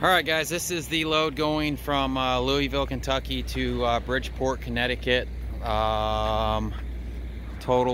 Alright guys, this is the load going from Louisville, Kentucky to Bridgeport, Connecticut. Total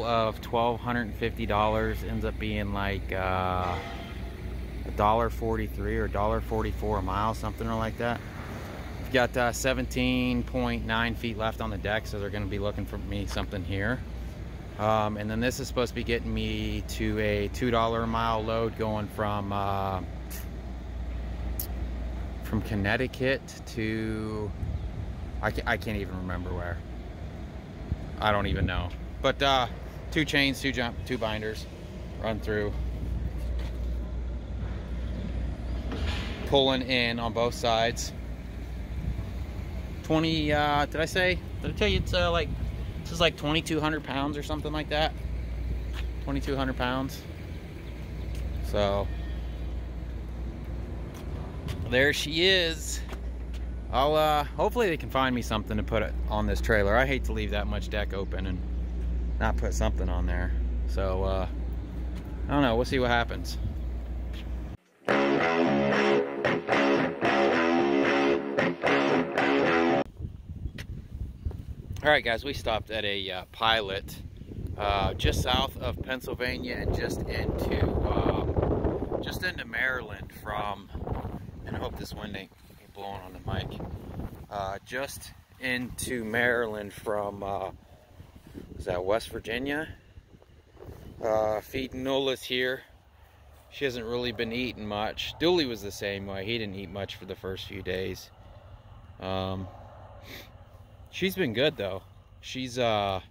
of $1,250. Ends up being like $1.43 or $1.44 a mile, something like that. We've got 17.9 feet left on the deck, so they're going to be looking for me something here. And then this is supposed to be getting me to a $2 a mile load going from Connecticut to I can't even remember where. I don't even know. But 2 chains, 2 binders, run through, pulling in on both sides. 20 did I tell you it's like, this is like 2,200 pounds or something like that. 2,200 pounds. So there she is. I'll hopefully they can find me something to put it on this trailer. I hate to leave that much deck open and not put something on there. So I don't know, we'll see what happens. All right guys, we stopped at a Pilot just south of Pennsylvania and just into Maryland from, and I hope this wind ain't blowing on the mic, just into Maryland from is that West Virginia? Feeding Nola's here. She hasn't really been eating much. Dooley was the same way. He didn't eat much for the first few days. She's been good though. She's man,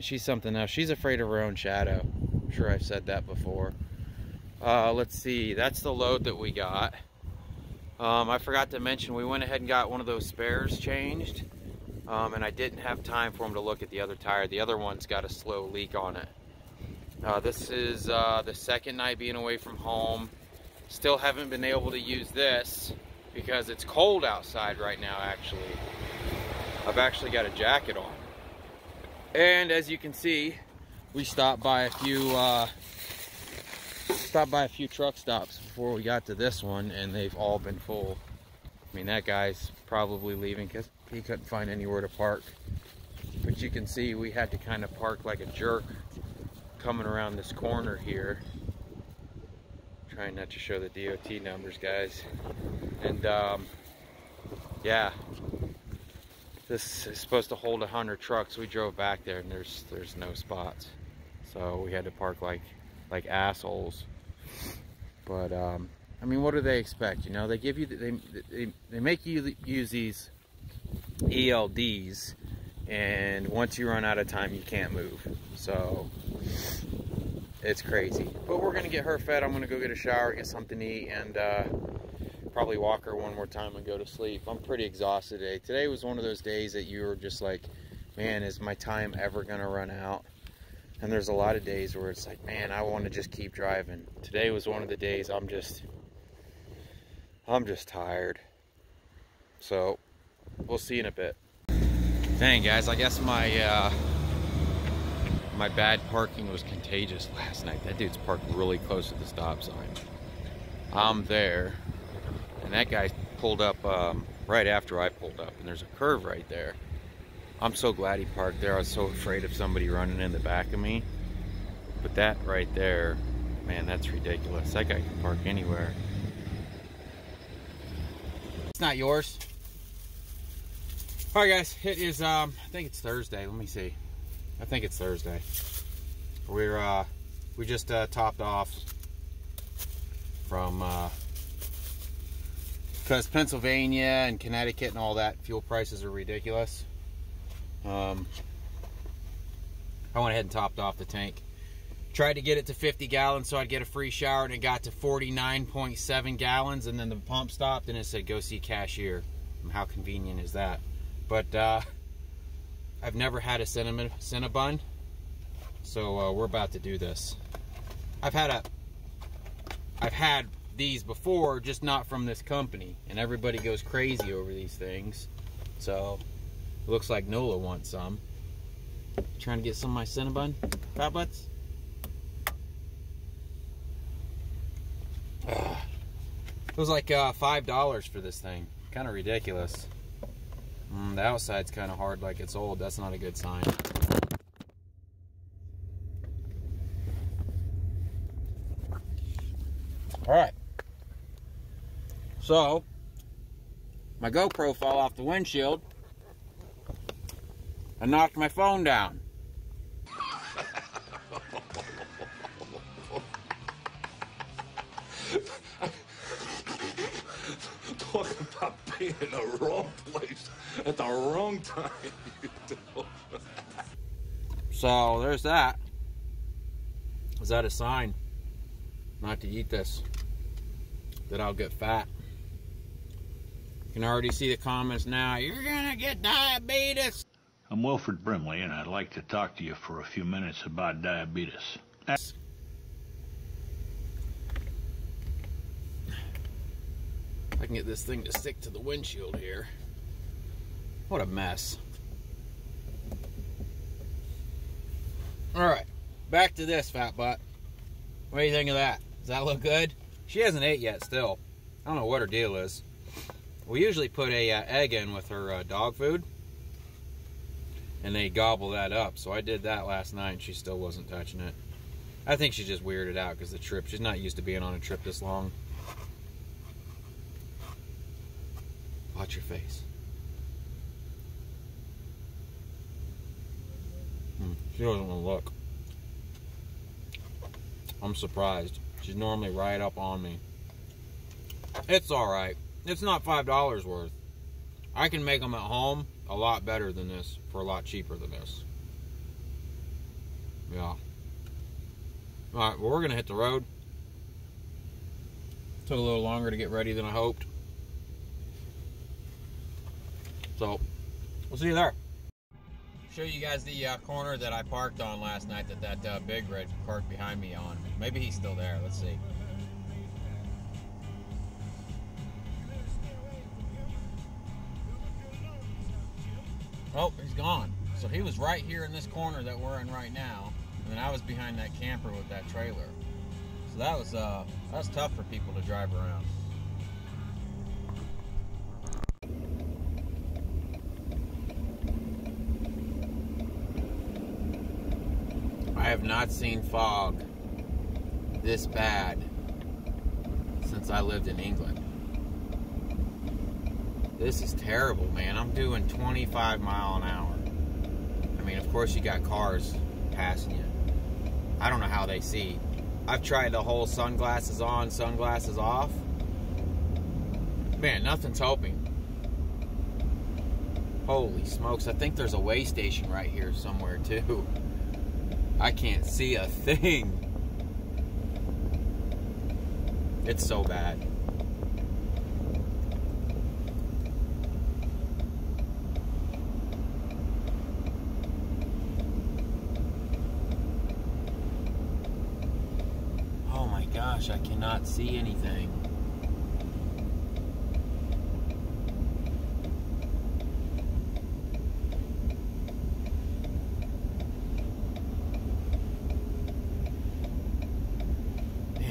she's something else. She's afraid of her own shadow. I'm sure I've said that before. Let's see, that's the load that we got. I forgot to mention, we went ahead and got one of those spares changed, and I didn't have time for him to look at the other tire. The other one's got a slow leak on it. This is the second night being away from home. Still haven't been able to use this because it's cold outside right now. Actually, I've actually got a jacket on, and as you can see, we stopped by a few truck stops before we got to this one, and they've all been full. I mean, that guy's probably leaving because he couldn't find anywhere to park. But you can see we had to kind of park like a jerk coming around this corner here. Trying not to show the DOT numbers, guys. And yeah, this is supposed to hold 100 trucks. We drove back there and there's no spots, so we had to park like assholes. But I mean, what do they expect? You know, they give you they make you use these ELDs, and once you run out of time you can't move. So it's crazy. But we're gonna get her fed. I'm gonna go get a shower, get something to eat, and probably walk her one more time and go to sleep. I'm pretty exhausted today. Today was one of those days that you were just like, man, is my time ever gonna run out? And there's a lot of days where it's like, man, I want to just keep driving. Today was one of the days I'm just tired. So we'll see in a bit. Dang guys, I guess my my bad parking was contagious last night. That dude's parked really close to the stop sign. I'm there, and that guy pulled up right after I pulled up, and there's a curve right there. I'm so glad he parked there. I was so afraid of somebody running in the back of me. But that right there, man, that's ridiculous. That guy can park anywhere. It's not yours. All right, guys, it is, I think it's Thursday. Let me see. I think it's Thursday. We just topped off from, because Pennsylvania and Connecticut and all that, fuel prices are ridiculous. I went ahead and topped off the tank. Tried to get it to 50 gallons so I'd get a free shower, and it got to 49.7 gallons, and then the pump stopped and it said go see cashier. How convenient is that? But I've never had a Cinnabon, so we're about to do this. I've had these before, just not from this company, and everybody goes crazy over these things. So it looks like Nola wants some. Trying to get some of my Cinnabon tablets. was like $5 for this thing. Kind of ridiculous. The outside's kind of hard like it's old. That's not a good sign. Alright. So, my GoPro fell off the windshield. I knocked my phone down. Talk about being in the wrong place at the wrong time. So there's that. Is that a sign not to eat this? That I'll get fat? You can already see the comments now. You're gonna get diabetes. I'm Wilfred Brimley, and I'd like to talk to you for a few minutes about diabetes. I can get this thing to stick to the windshield here. What a mess. Alright, back to this, fat butt. What do you think of that? Does that look good? She hasn't ate yet still. I don't know what her deal is. We usually put a egg in with her dog food, and they gobble that up. So I did that last night, and she still wasn't touching it. I think she's just weirded out because the trip. She's not used to being on a trip this long. Watch your face. She doesn't want to look. I'm surprised. She's normally right up on me. It's alright. It's not $5 worth. I can make them at home a lot better than this for a lot cheaper than this. Yeah. Alright, well, we're going to hit the road. Took a little longer to get ready than I hoped. So, we'll see you there. Show you guys the corner that I parked on last night that big red parked behind me on. Maybe he's still there. Let's see. Oh, he's gone. So he was right here in this corner that we're in right now, and then I was behind that camper with that trailer. So that was tough for people to drive around. I have not seen fog this bad since I lived in England. This is terrible, man. I'm doing 25 miles an hour. I mean, of course you got cars passing you. I don't know how they see. I've tried the whole sunglasses on, sunglasses off. Man, nothing's helping. Holy smokes, I think there's a way station right here somewhere too. I can't see a thing. It's so bad. Oh my gosh, I cannot see anything.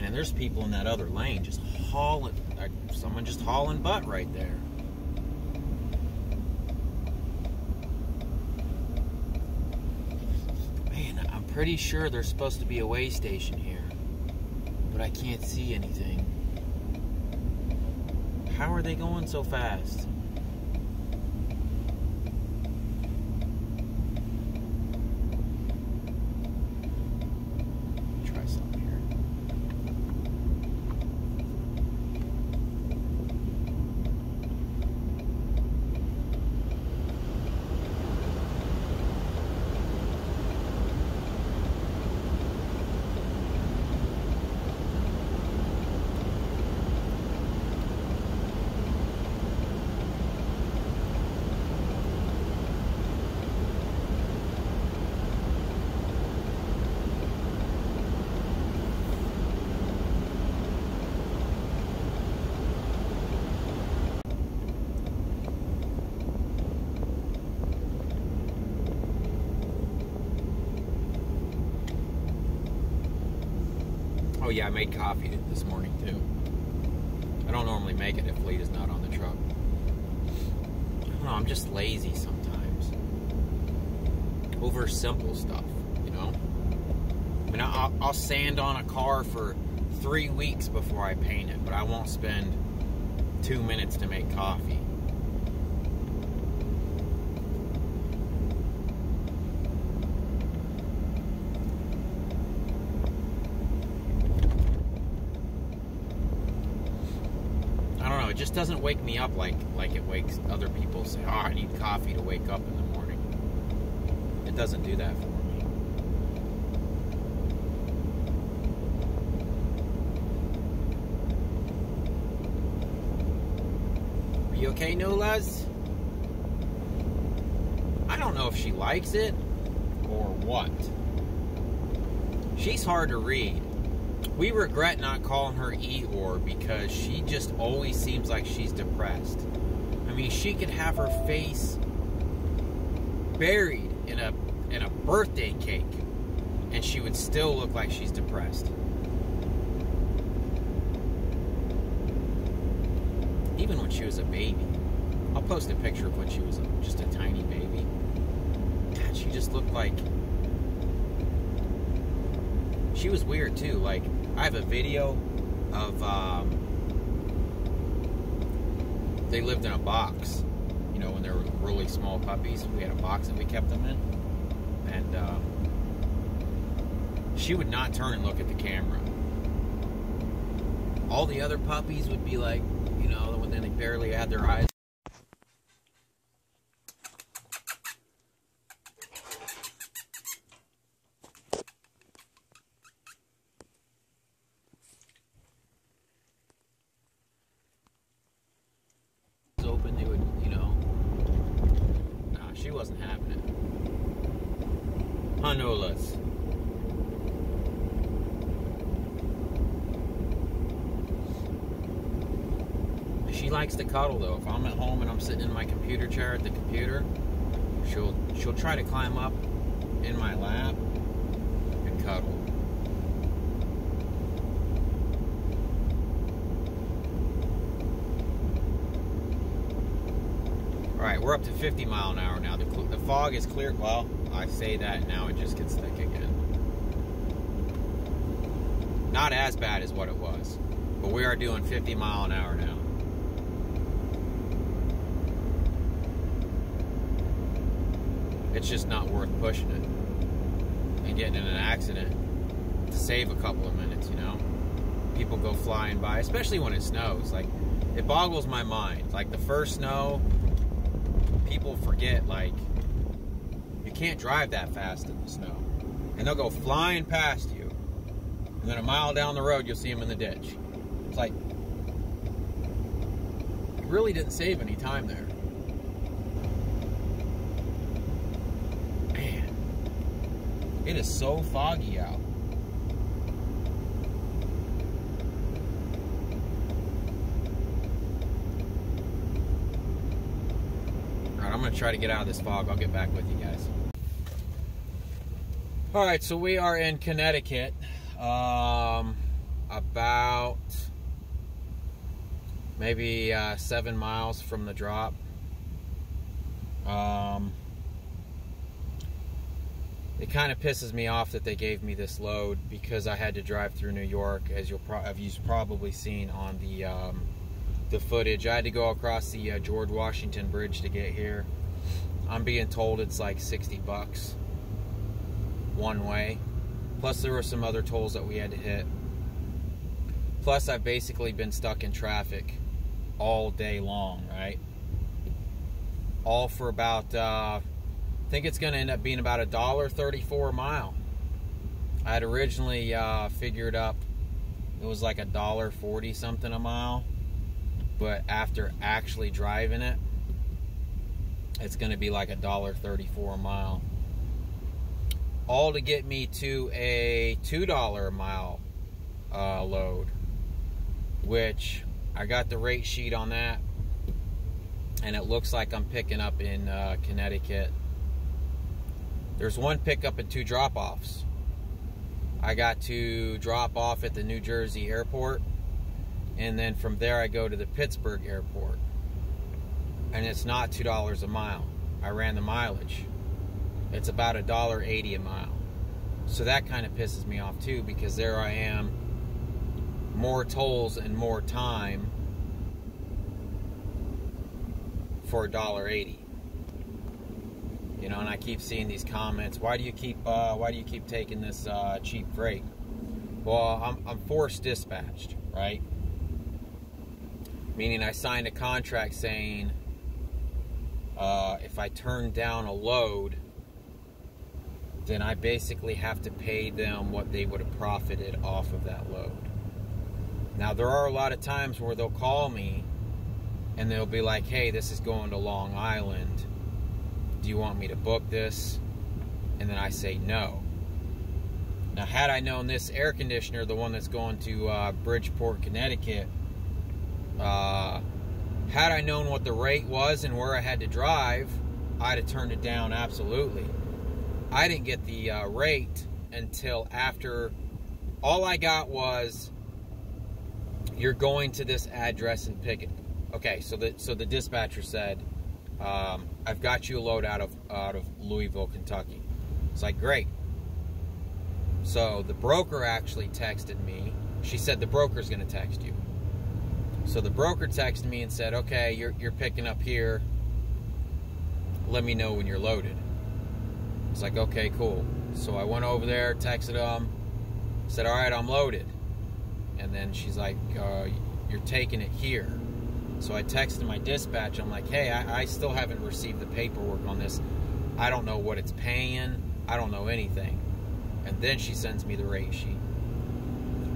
There's people in that other lane just hauling, someone just hauling butt right there. Man, I'm pretty sure there's supposed to be a way station here, but I can't see anything. How are they going so fast? Oh yeah, I made coffee this morning too. I don't normally make it if Fleet is not on the truck. I don't know, I'm just lazy sometimes. Over simple stuff, you know? I mean, I'll sand on a car for 3 weeks before I paint it, but I won't spend 2 minutes to make coffee. I don't know, it just doesn't wake me up like it wakes other people say, oh, I need coffee to wake up in the morning. It doesn't do that for me. You okay, Nolas? I don't know if she likes it or what. She's hard to read. We regret not calling her Eeyore because she just always seems like she's depressed. I mean, she could have her face buried in a birthday cake and she would still look like she's depressed. Even when she was a baby. I'll post a picture of when she was just a tiny baby. God, she just looked like... She was weird too. Like, I have a video of... they lived in a box. You know, when they were really small puppies. We had a box that we kept them in. And she would not turn and look at the camera. All the other puppies would be like, you know, when they barely had their eyes. Open, they would, you know. Nah, she wasn't having it. Hanolas. She likes to cuddle though. If I'm at home and I'm sitting in my computer chair at the computer, she'll try to climb up in my lap and cuddle. Alright, we're up to 50 mile an hour now. The fog is clear. Well, I say that now it just gets thick again. Not as bad as what it was, but we are doing 50 mile an hour now. It's just not worth pushing it and getting in an accident to save a couple of minutes, you know? People go flying by, especially when it snows. Like, it boggles my mind. Like, the first snow, people forget, like, you can't drive that fast in the snow. And they'll go flying past you. And then a mile down the road, you'll see them in the ditch. It's like, you really didn't save any time there. It is so foggy out. Alright, I'm going to try to get out of this fog. I'll get back with you guys. Alright, so we are in Connecticut. About maybe 7 miles from the drop. It kind of pisses me off that they gave me this load because I had to drive through New York, as you've probably seen on the footage. I had to go across the George Washington Bridge to get here. I'm being told it's like 60 bucks one way. Plus there were some other tolls that we had to hit. Plus I've basically been stuck in traffic all day long, right? All for about... I think it's going to end up being about $1.34 a mile. I had originally figured up it was like $1.40 something a mile, but after actually driving it, it's going to be like $1.34 a mile. All to get me to a $2 a mile load, which I got the rate sheet on that, and it looks like I'm picking up in Connecticut. There's one pickup and 2 drop-offs. I got to drop off at the New Jersey airport, and then from there I go to the Pittsburgh airport, and it's not $2 a mile. I ran the mileage. It's about $1.80 a mile. So that kind of pisses me off too, because there I am, more tolls and more time for $1.80. You know, and I keep seeing these comments. Why do you keep taking this cheap freight? Well, I'm forced dispatched, right? Meaning I signed a contract saying if I turn down a load, then I basically have to pay them what they would have profited off of that load. Now, there are a lot of times where they'll call me and they'll be like, hey, this is going to Long Island. Do you want me to book this? And then I say no. Now, had I known this air conditioner, the one that's going to Bridgeport, Connecticut, had I known what the rate was and where I had to drive, I'd have turned it down, absolutely. I didn't get the rate until after. All I got was, you're going to this address and pick it. Okay, so the dispatcher said, I've got you a load out of Louisville, Kentucky. It's like, great. So the broker actually texted me. She said the broker's going to text you. So the broker texted me and said, okay, you're picking up here. Let me know when you're loaded. It's like, okay, cool. So I went over there, texted them, said, all right, I'm loaded. And then she's like, you're taking it here. So I texted my dispatch. I'm like, hey, I still haven't received the paperwork on this. I don't know what it's paying. I don't know anything. And then she sends me the rate sheet.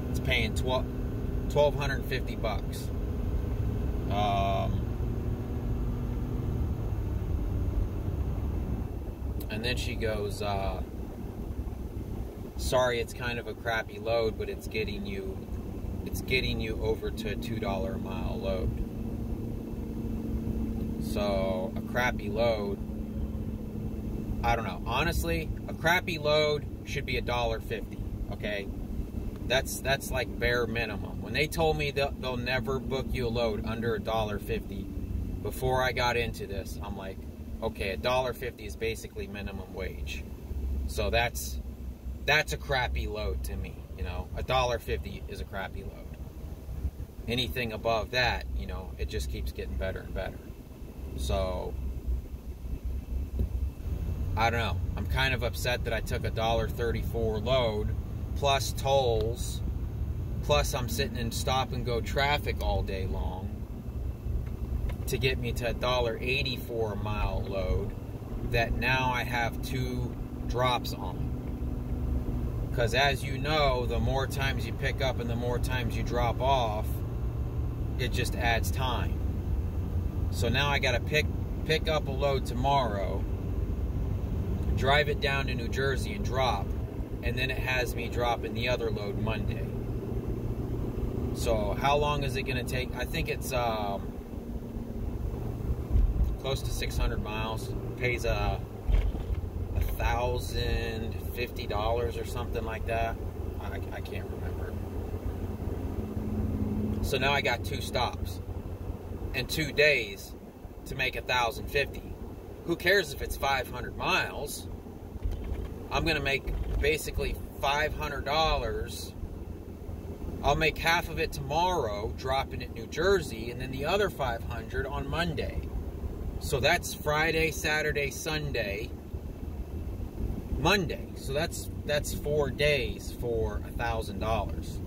It's paying $1,250. And then she goes, sorry, it's kind of a crappy load, but it's getting you over to a $2 a mile load. So a crappy load, I don't know. Honestly, a crappy load should be $1.50. Okay, that's like bare minimum. When they told me they'll never book you a load under $1.50, before I got into this, I'm like, okay, $1.50 is basically minimum wage. So that's a crappy load to me. You know, $1.50 is a crappy load. Anything above that, you know, it just keeps getting better and better. So I don't know. I'm kind of upset that I took a $1.34 load plus tolls, plus I'm sitting in stop and go traffic all day long to get me to a $1.84 a mile load that now I have 2 drops on. Because as you know, the more times you pick up and the more times you drop off, it just adds time. So now I got to pick up a load tomorrow, drive it down to New Jersey and drop, and then it has me dropping the other load Monday. So how long is it going to take? I think it's close to 600 miles. It pays $1,050 or something like that. I can't remember. So now I got 2 stops and 2 days to make $1,050. Who cares if it's 500 miles? I'm gonna make basically $500. I'll make half of it tomorrow, dropping it New Jersey, and then the other 500 on Monday. So that's Friday, Saturday, Sunday, Monday. So that's 4 days for $1,000.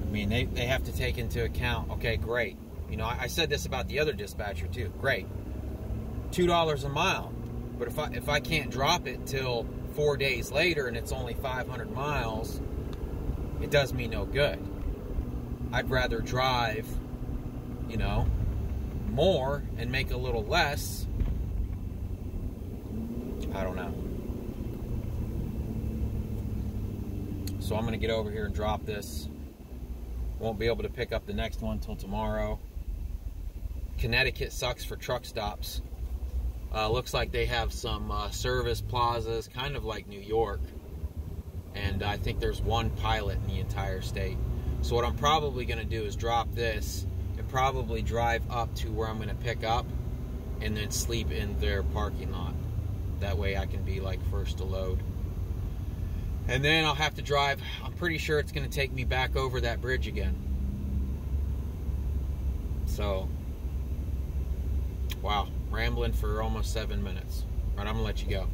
I mean, they have to take into account, okay, great. You know, I said this about the other dispatcher too. Great. $2 a mile. But if I can't drop it till 4 days later and it's only 500 miles, it does me no good. I'd rather drive, you know, more and make a little less. I don't know. So I'm going to get over here and drop this. Won't be able to pick up the next one till tomorrow. Connecticut sucks for truck stops. Looks like they have some service plazas, kind of like New York. And I think there's one pilot in the entire state. So what I'm probably going to do is drop this and probably drive up to where I'm going to pick up and then sleep in their parking lot. That way I can be like first to load. And then I'll have to drive, I'm pretty sure it's going to take me back over that bridge again. So, wow, rambling for almost 7 minutes. All right, I'm going to let you go.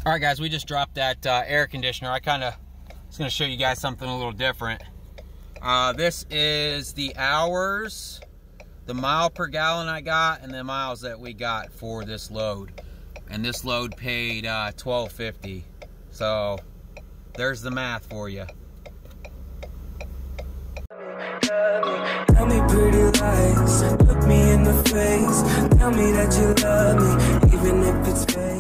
All right, guys, we just dropped that air conditioner. I kind of was going to show you guys something a little different. This is the hours, the mile per gallon I got, and the miles that we got for this load. And this load paid $12.50. So there's the math for you. Tell me pretty lies, look me in the face, tell me that you love me, even if it's fake.